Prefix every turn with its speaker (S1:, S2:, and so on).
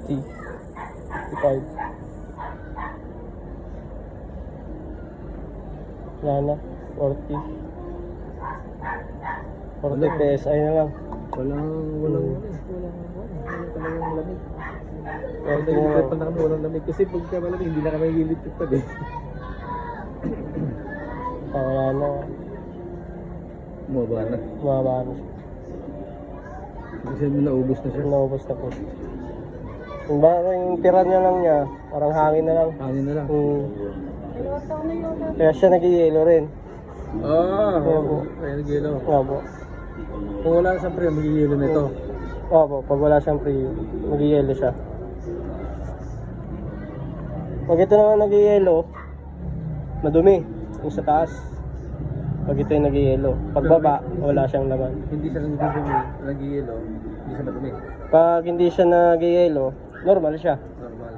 S1: 50. 55. Wala na. 40. 40 PSI na lang.
S2: Walang talagang lamig.
S1: Kaya
S2: Hindi pa na kami walang lamig kasi pagka malamig hindi na kami gilipit pa din.
S1: wala na.
S2: Bumaba na.
S1: Bumaba na siya.
S2: Kasi naubos na siya.
S1: Naubos na po. Yung yung tira niya lang niya, parang hangin na lang.
S2: Hangin na lang.
S1: Kaya siya nag-i-yelo rin.
S2: Oo. Kaya nag-yelo.
S1: Opo.
S2: Kung wala sa pre, mag-yelo na ito.
S1: Opo, pag wala siyang pre, nag-i-yelo siya. Pag ito naman nag-i-yelo, madumi yung sa taas. Pag ito yung nag-i-yelo, pagbaba, wala siyang laman.
S2: Hindi siya nag-yelo, hindi siya madumi.
S1: Pag hindi siya nag-i-yelo, normal siya.
S2: Normal.